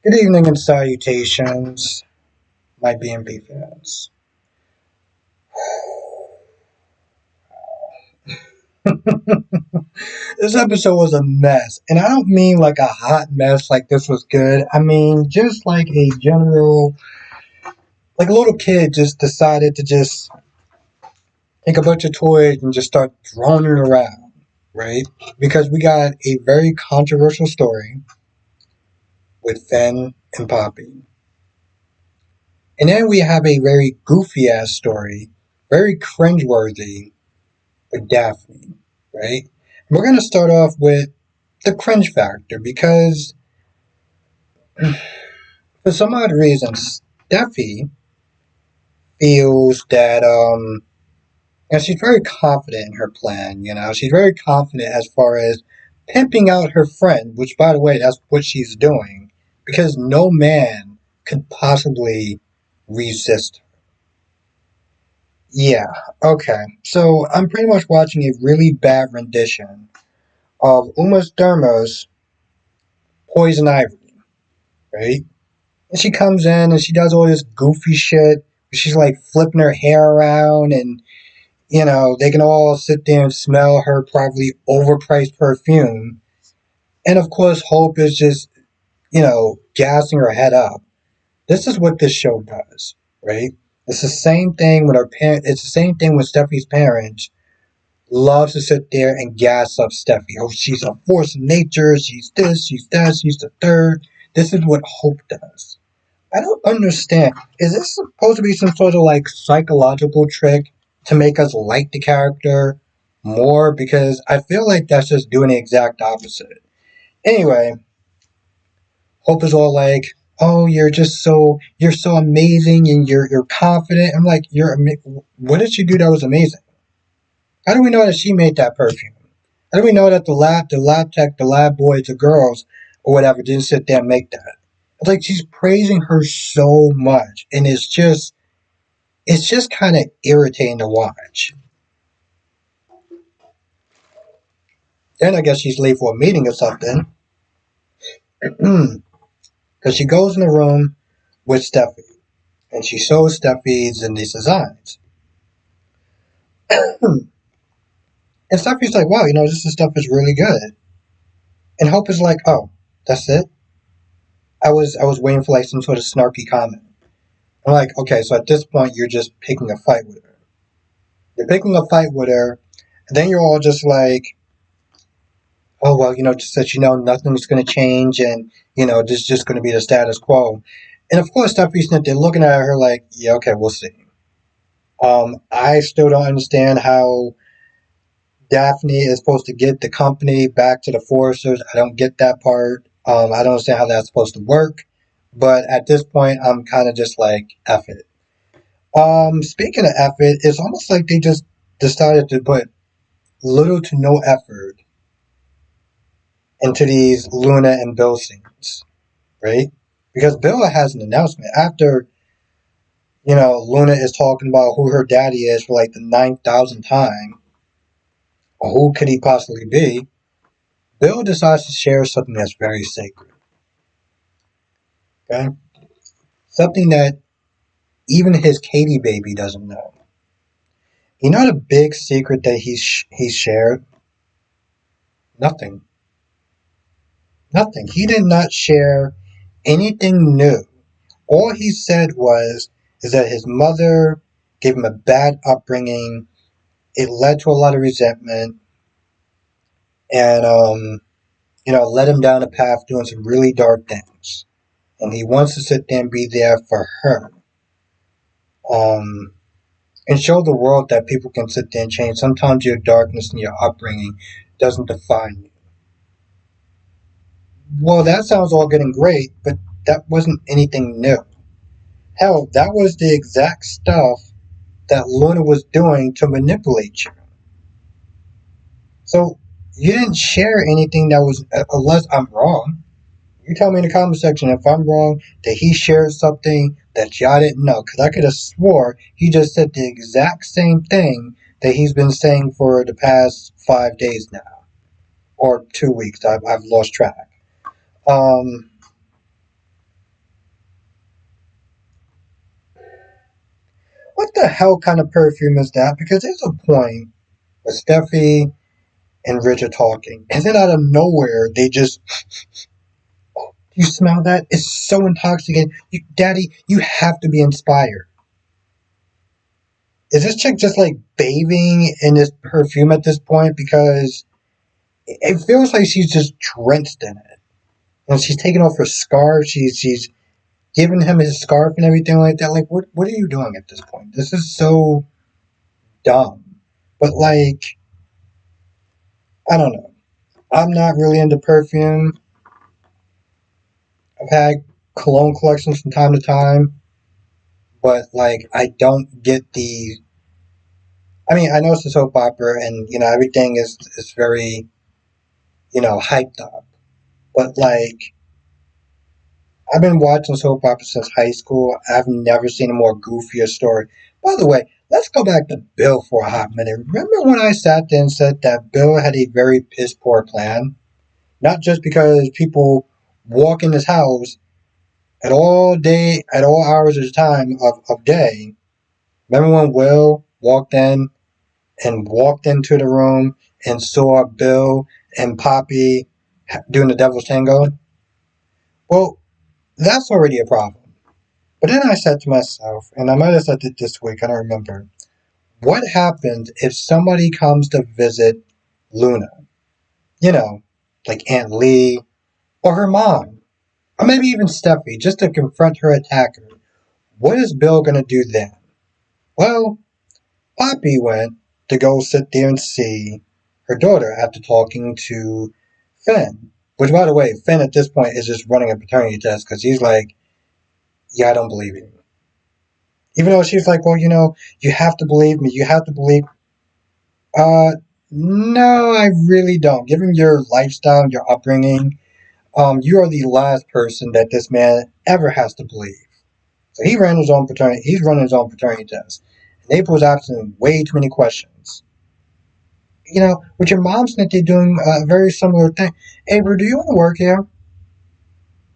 Good evening and salutations, my BNB fans. This episode was a mess, and I don't mean like a hot mess like this was good. I mean just like a general, like a little kid just decided to just take a bunch of toys and just start throwing it around, right? Because we got a very controversial story with Finn and Poppy. And then we have a very goofy ass story, very cringeworthy with Daphne, right? We're going to start off with the cringe factor because for some odd reason, Steffi feels that, she's very confident in her plan, she's very confident as far as pimping out her friend, which, by the way, that's what she's doing because no man could possibly resist her. Yeah, okay. So I'm pretty much watching a really bad rendition of Uma Thurman's Poison Ivy, right? And she comes in and she does all this goofy shit. She's like flipping her hair around, and they can all sit there and smell her probably overpriced perfume. And of course, Hope is just, gassing her head up. This is what this show does, right? It's the same thing with our parents. It's the same thing with Steffi's parents. Loves to sit there and gas up Steffi. Oh, she's a force of nature. She's this, she's that, she's the third. This is what Hope does. I don't understand. Is this supposed to be some sort of like psychological trick to make us like the character more? Because I feel like that's just doing the exact opposite. Anyway, Hope is all like, "Oh, you're so amazing and you're confident." I'm like, what did she do that was amazing? How do we know that she made that perfume? How do we know that the lab tech, the lab boys, the girls, or whatever didn't sit there and make that? It's like she's praising her so much, and it's just kind of irritating to watch. Then I guess she's late for a meeting or something, because she goes in the room with Steffi, and she shows Steffi's and these designs. And Steffi's like, "Wow, this stuff is really good." And Hope is like, "Oh, that's it." I was waiting for like some sort of snarky comment. I'm like, okay, so at this point you're just picking a fight with her. You're picking a fight with her, and then you're all just like, "Oh well, just that nothing's going to change, and this is just going to be the status quo." And of course, Steffi's they're looking at her like, "Yeah, okay, we'll see." I still don't understand how Daphne is supposed to get the company back to the Foresters. I don't get that part. I don't understand how that's supposed to work. But at this point, I'm kind of just like, F it. Speaking of effort, it's almost like they just decided to put little to no effort into these Luna and Bill scenes, right? Because Bill has an announcement after, Luna is talking about who her daddy is for like the 9,000th time, or who could he possibly be. Bill decides to share something that's very sacred, okay? Something that even his Katie baby doesn't know. You know the big secret that he shared? Nothing. Nothing. He did not share anything new. All he said is that his mother gave him a bad upbringing. It led to a lot of resentment, and led him down a path doing some really dark things. And he wants to sit there and be there for her, um, and show the world that people can sit there and change. Sometimes your darkness and your upbringing doesn't define you. Well, that sounds all good and great, but that wasn't anything new. Hell, that was the exact stuff that Luna was doing to manipulate you. So you didn't share anything that was, unless I'm wrong. You tell me in the comment section if I'm wrong that he shared something that y'all didn't know. Because I could have swore he just said the exact same thing that he's been saying for the past 5 days now. Or 2 weeks. I've lost track. Um, what the hell kind of perfume is that? Because there's a point where Steffi and Rich are talking, and then out of nowhere, they just, you smell that? It's so intoxicating. Daddy, you have to be inspired. Is this chick just like bathing in this perfume at this point? Because it feels like she's just drenched in it. And she's taking off her scarf. She's giving him his scarf and everything like that. Like, what are you doing at this point? This is so dumb. But like, I don't know. I'm not really into perfume. I've had cologne collections from time to time, but like, I don't get the. I mean, I know it's a soap opera, and everything is very hyped up. But like, I've been watching soap operas since high school. I've never seen a more goofier story. By the way, let's go back to Bill for a hot minute. Remember when I sat there and said that Bill had a very piss poor plan? Not just because people walk in his house at all hours of the time of day. Remember when Will walked in and walked into the room and saw Bill and Poppy doing the devil's tango? Well, that's already a problem. But then I said to myself, and I might have said it this week, I don't remember, what happens if somebody comes to visit Luna? You know, like Aunt Lee or her mom, or maybe even Steffi, just to confront her attacker. What is Bill going to do then? Well, Poppy went to go sit there and see her daughter after talking to Finn. Which, by the way, Finn at this point is just running a paternity test because he's like, yeah, I don't believe you. Even though she's like, well, you have to believe me. You have to believe. Uh, no, I really don't. Given your lifestyle, your upbringing, you are the last person that this man ever has to believe. So he ran his own paternity. He's running his own paternity test, and April was asking way too many questions. With your mom sent you doing a very similar thing. April, do you want to work here?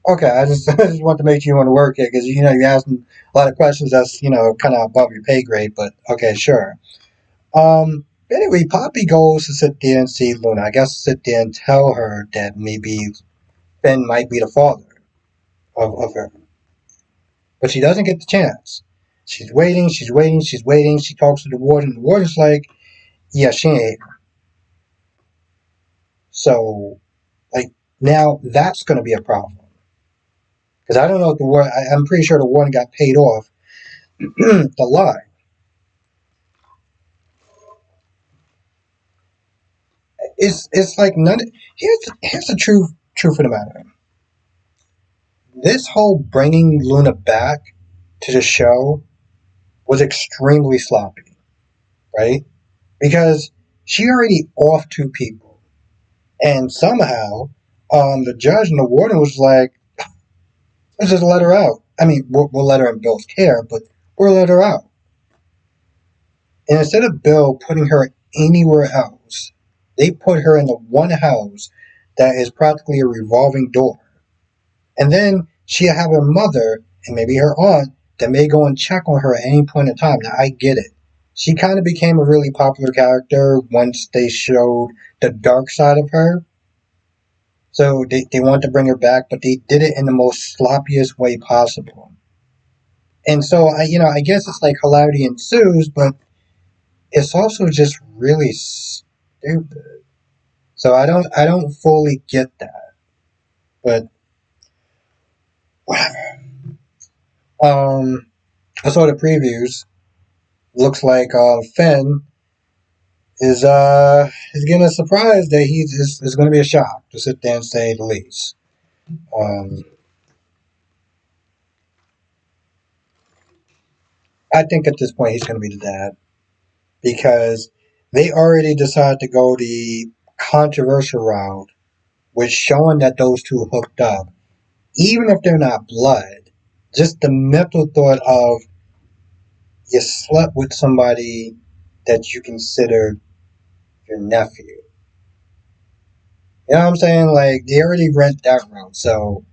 Okay, I just I just want to make sure you want to work here because you're asking a lot of questions that's kind of above your pay grade. But okay, sure. Anyway, Poppy goes to sit there and see Luna. I guess sit there and tell her that maybe Finn might be the father of her, but she doesn't get the chance. She's waiting. She's waiting. She's waiting. She talks to the warden. The warden's like, "Yeah, she ain't." So, like, now that's going to be a problem because I don't know if the warden. I'm pretty sure the warden got paid off to lie. It's like none. Here's the truth of the matter. This whole bringing Luna back to the show was extremely sloppy, right? Because she already off two people, and somehow, the judge and the warden was like, "Let's just let her out." I mean, we'll let her in Bill's care, but we'll let her out. And instead of Bill putting her anywhere else, they put her in the one house that is practically a revolving door. And then she'll have her mother and maybe her aunt that may go and check on her at any point in time. Now, I get it. She kind of became a really popular character once they showed the dark side of her. So they wanted to bring her back, but they did it in the most sloppiest way possible. And so, I guess it's like hilarity ensues, but it's also just really stupid. So I don't fully get that. But whatever. I saw the previews. Looks like Finn is getting a surprise that is going to be a shock to sit there and say the least. Um, I think at this point he's going to be the dad because they already decided to go the controversial route with showing that those two hooked up, even if they're not blood. Just the mental thought of you slept with somebody that you consider your nephew. You know what I'm saying? Like they already went that route. So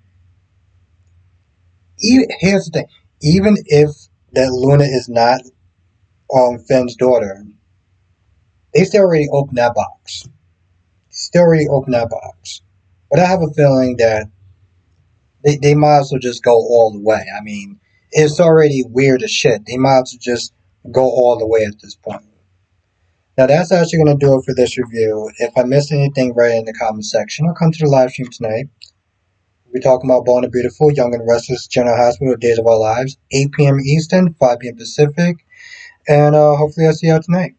here's the thing: even if that Luna is not Finn's daughter, they still already opened that box. Still already opened that box. But I have a feeling that they might as well just go all the way. I mean, it's already weird as shit. They might as well just go all the way at this point. Now that's actually going to do it for this review. If I missed anything, write it in the comment section. I'll come to the live stream tonight. We'll be talking about Born and Beautiful, Young and Restless, General Hospital, Days of Our Lives, 8 p.m. Eastern, 5 p.m. Pacific. And hopefully I'll see you out tonight.